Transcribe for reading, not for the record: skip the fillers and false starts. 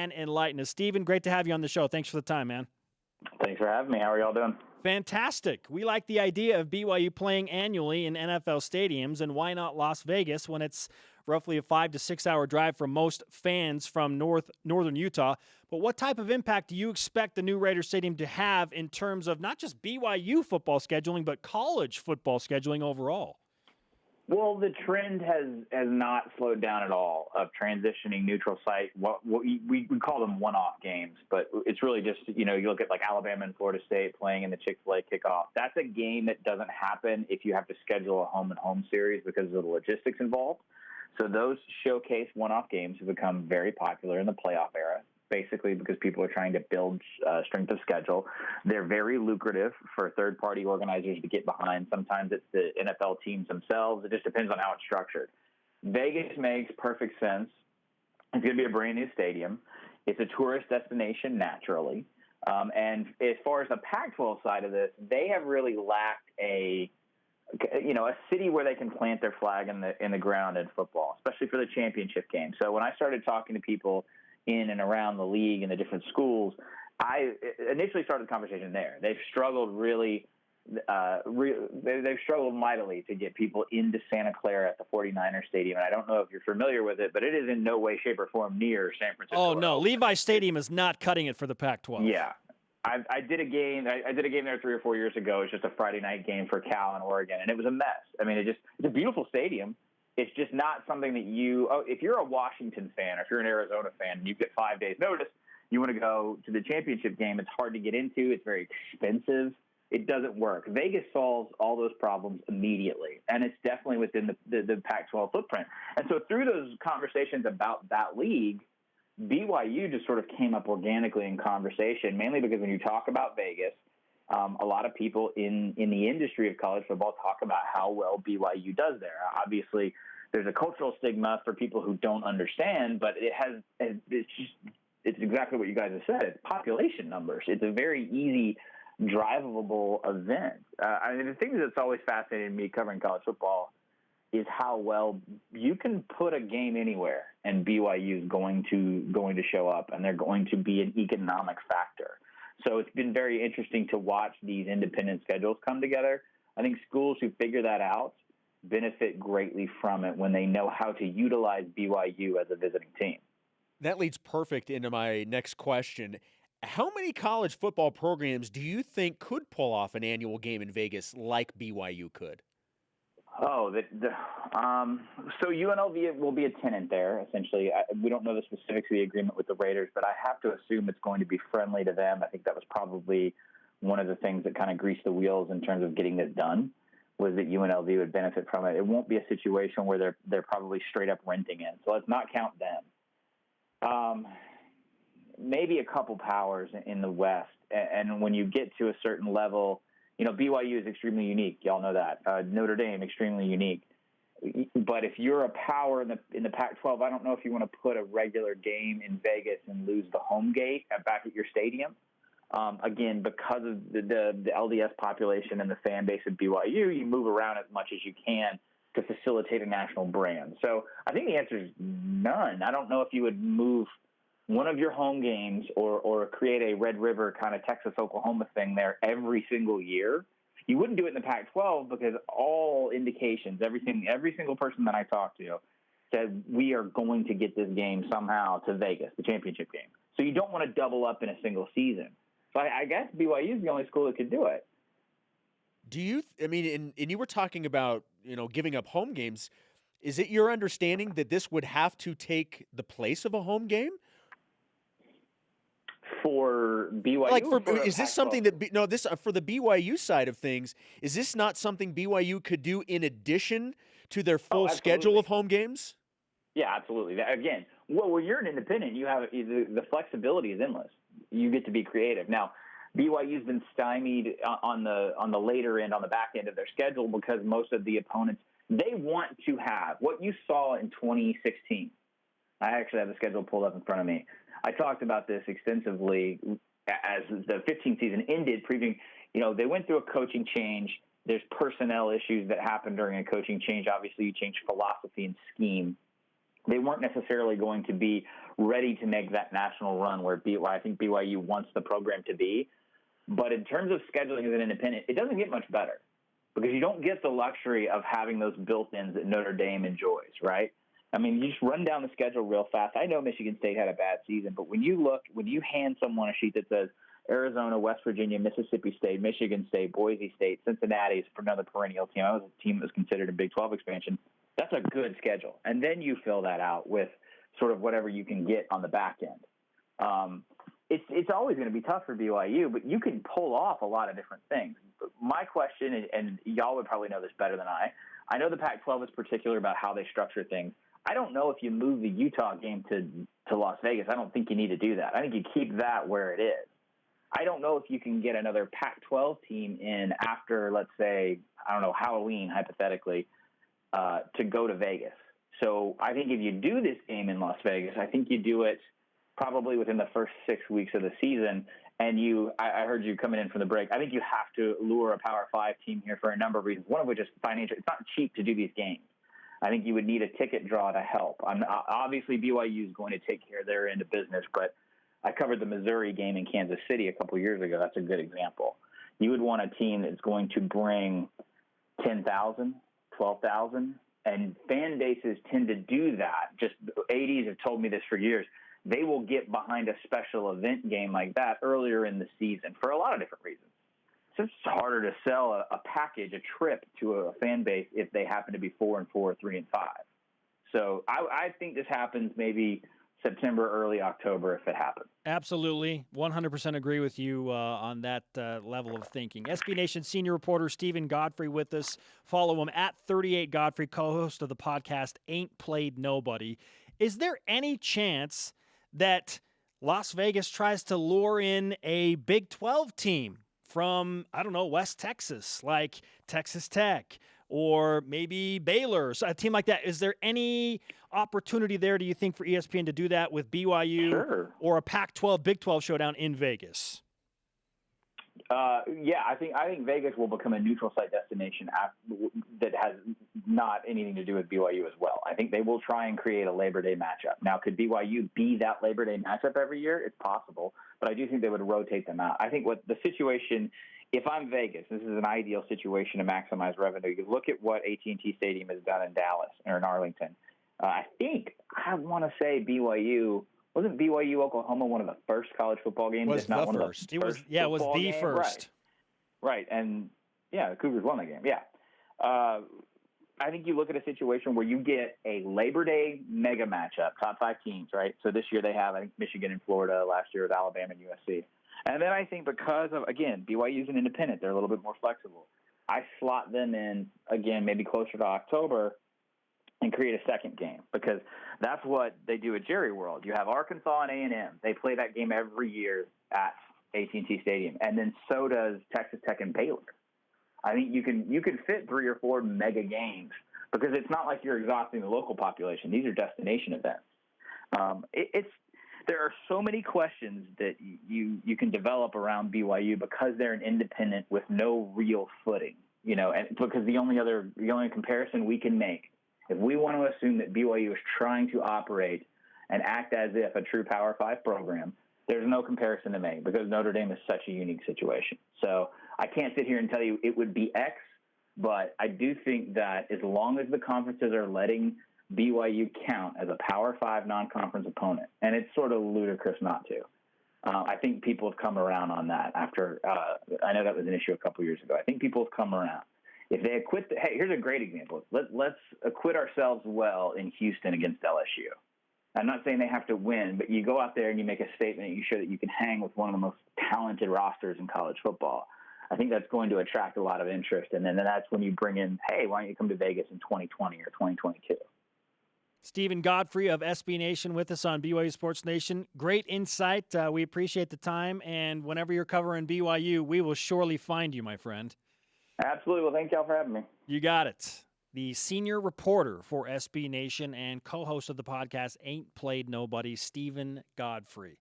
can enlighten us. Steven, great to have you on the show. Thanks for the time, man. Thanks for having me. How are y'all doing? Fantastic. We like the idea of BYU playing annually in NFL stadiums, and why not Las Vegas when it's roughly a 5 to 6 hour drive for most fans from northern Utah. But what type of impact do you expect the new Raider Stadium to have in terms of not just BYU football scheduling, but college football scheduling overall? Well, the trend has not slowed down at all of transitioning neutral site. What we call them one-off games, but it's really just, you look at like Alabama and Florida State playing in the Chick-fil-A kickoff. That's a game that doesn't happen if you have to schedule a home-and-home series because of the logistics involved. So those showcase one-off games have become very popular in the playoff era, basically because people are trying to build strength of schedule. They're very lucrative for third-party organizers to get behind. Sometimes it's the NFL teams themselves. It just depends on how it's structured. Vegas makes perfect sense. It's going to be a brand-new stadium. It's a tourist destination naturally. And as far as the Pac-12 side of this, they have really lacked a city where they can plant their flag in the ground in football, especially for the championship game. So when I started talking to people in and around the league and the different schools, I initially started the conversation there. They've struggled they've struggled mightily to get people into Santa Clara at the 49ers Stadium. And I don't know if you're familiar with it, but it is in no way, shape, or form near San Francisco. Oh, no. Levi Stadium is not cutting it for the Pac-12. Yeah. I did a game. I did a game there 3 or 4 years ago. It was just a Friday night game for Cal in Oregon, and it was a mess. I mean, it's a beautiful stadium. It's just not something that if you're a Washington fan or if you're an Arizona fan and you get 5 days notice, you want to go to the championship game. It's hard to get into. It's very expensive. It doesn't work. Vegas solves all those problems immediately, and it's definitely within the Pac-12 footprint. And so through those conversations about that league, BYU just sort of came up organically in conversation, mainly because when you talk about Vegas, a lot of people in the industry of college football talk about how well BYU does there. Obviously, there's a cultural stigma for people who don't understand, but it's exactly what you guys have said. It's population numbers. It's a very easy, drivable event. The thing that's always fascinated me covering college football is how well you can put a game anywhere and BYU is going to show up, and they're going to be an economic factor. So it's been very interesting to watch these independent schedules come together. I think schools who figure that out benefit greatly from it when they know how to utilize BYU as a visiting team. That leads perfect into my next question. How many college football programs do you think could pull off an annual game in Vegas like BYU could? Oh, so UNLV will be a tenant there, essentially. We don't know the specifics of the agreement with the Raiders, but I have to assume it's going to be friendly to them. I think that was probably one of the things that kind of greased the wheels in terms of getting this done, was that UNLV would benefit from it. It won't be a situation where they're probably straight up renting it. So let's not count them. Maybe a couple powers in the West. And when you get to a certain level, BYU is extremely unique. Y'all know that. Notre Dame, extremely unique. But if you're a power in the Pac-12, I don't know if you want to put a regular game in Vegas and lose the home gate back at your stadium. Again, because of the LDS population and the fan base of BYU, you move around as much as you can to facilitate a national brand. So I think the answer is none. I don't know if you would move one of your home games or create a Red River kind of Texas-Oklahoma thing there every single year. You wouldn't do it in the Pac-12 because all indications, every single person that I talked to said we are going to get this game somehow to Vegas, the championship game. So you don't want to double up in a single season. So I guess BYU is the only school that could do it. Do you and you were talking about, giving up home games. Is it your understanding that this would have to take the place of a home game? For BYU, is this something that for the BYU side of things? Is this not something BYU could do in addition to their full schedule of home games? Yeah, absolutely. Again, when you're an independent, you have the flexibility is endless. You get to be creative. Now, BYU's been stymied on the later end, on the back end of their schedule because most of the opponents they want to have what you saw in 2016. I actually have the schedule pulled up in front of me. I talked about this extensively as the 15th season ended, previewing, they went through a coaching change. There's personnel issues that happen during a coaching change. Obviously, you change philosophy and scheme. They weren't necessarily going to be ready to make that national run where I think BYU wants the program to be. But in terms of scheduling as an independent, it doesn't get much better because you don't get the luxury of having those built-ins that Notre Dame enjoys, right? I mean, you just run down the schedule real fast. I know Michigan State had a bad season, but when you hand someone a sheet that says Arizona, West Virginia, Mississippi State, Michigan State, Boise State, Cincinnati is for another perennial team. I was a team that was considered a Big 12 expansion. That's a good schedule. And then you fill that out with sort of whatever you can get on the back end. It's always going to be tough for BYU, but you can pull off a lot of different things. My question, and y'all would probably know this better than I know the Pac-12 is particular about how they structure things. I don't know if you move the Utah game to Las Vegas. I don't think you need to do that. I think you keep that where it is. I don't know if you can get another Pac-12 team in after, let's say, Halloween, hypothetically, to go to Vegas. So I think if you do this game in Las Vegas, I think you do it probably within the first 6 weeks of the season. And I heard you coming in from the break. I think you have to lure a Power 5 team here for a number of reasons, one of which is financial. It's not cheap to do these games. I think you would need a ticket draw to help. Obviously, BYU is going to take care of their end of business, but I covered the Missouri game in Kansas City a couple of years ago. That's a good example. You would want a team that's going to bring 10,000, 12,000, and fan bases tend to do that. Just 80s have told me this for years. They will get behind a special event game like that earlier in the season for a lot of different reasons. It's just harder to sell a package, a trip to a fan base if they happen to be 4-4, 3-5. So I think this happens maybe September, early October if it happens. Absolutely. 100% agree with you on that level of thinking. SB Nation senior reporter Stephen Godfrey with us. Follow him at 38 Godfrey, co-host of the podcast Ain't Played Nobody. Is there any chance that Las Vegas tries to lure in a Big 12 team from, West Texas, like Texas Tech or maybe Baylor, so a team like that? Is there any opportunity there, do you think, for ESPN to do that with BYU Sure. or a Pac-12, Big 12 showdown in Vegas? Yeah, I think Vegas will become a neutral site destination that has not anything to do with BYU as well. I think they will try and create a Labor Day matchup. Now, could BYU be that Labor Day matchup every year? It's possible, but I do think they would rotate them out. I think what the situation, if I'm Vegas, this is an ideal situation to maximize revenue. You look at what AT&T Stadium has done in Dallas or in Arlington. I want to say BYU. Wasn't BYU Oklahoma one of the first college football games? Was if not the one first. Of the first it was the game? first. Right. And yeah, the Cougars won the game. Yeah. I think you look at a situation where you get a Labor Day mega matchup, top 5 teams, right? So this year they have, I think, Michigan and Florida, last year with Alabama and USC. And then I think because of, again, BYU is an independent, they're a little bit more flexible. I slot them in, again, maybe closer to October and create a second game because that's what they do at Jerry World. You have Arkansas and A&M. They play that game every year at AT&T Stadium. And then so does Texas Tech and Baylor. I think you can fit 3 or 4 mega games because it's not like you're exhausting the local population. These are destination events. There are so many questions that you can develop around BYU because they're an independent with no real footing, and because the only comparison we can make, if we want to assume that BYU is trying to operate and act as if a true Power 5 program, there's no comparison to make because Notre Dame is such a unique situation. So I can't sit here and tell you it would be X, but I do think that as long as the conferences are letting BYU count as a Power 5 non-conference opponent, and it's sort of ludicrous not to, I think people have come around on that after I know that was an issue a couple years ago. I think people have come around. If they acquit, hey, here's a great example. Let's acquit ourselves well in Houston against LSU. I'm not saying they have to win, but you go out there and you make a statement and you show that you can hang with one of the most talented rosters in college football. I think that's going to attract a lot of interest, and then that's when you bring in, hey, why don't you come to Vegas in 2020 or 2022? Stephen Godfrey of SB Nation with us on BYU Sports Nation. Great insight. We appreciate the time, and whenever you're covering BYU, we will surely find you, my friend. Absolutely. Well, thank y'all for having me. You got it. The senior reporter for SB Nation and co-host of the podcast Ain't Played Nobody, Stephen Godfrey.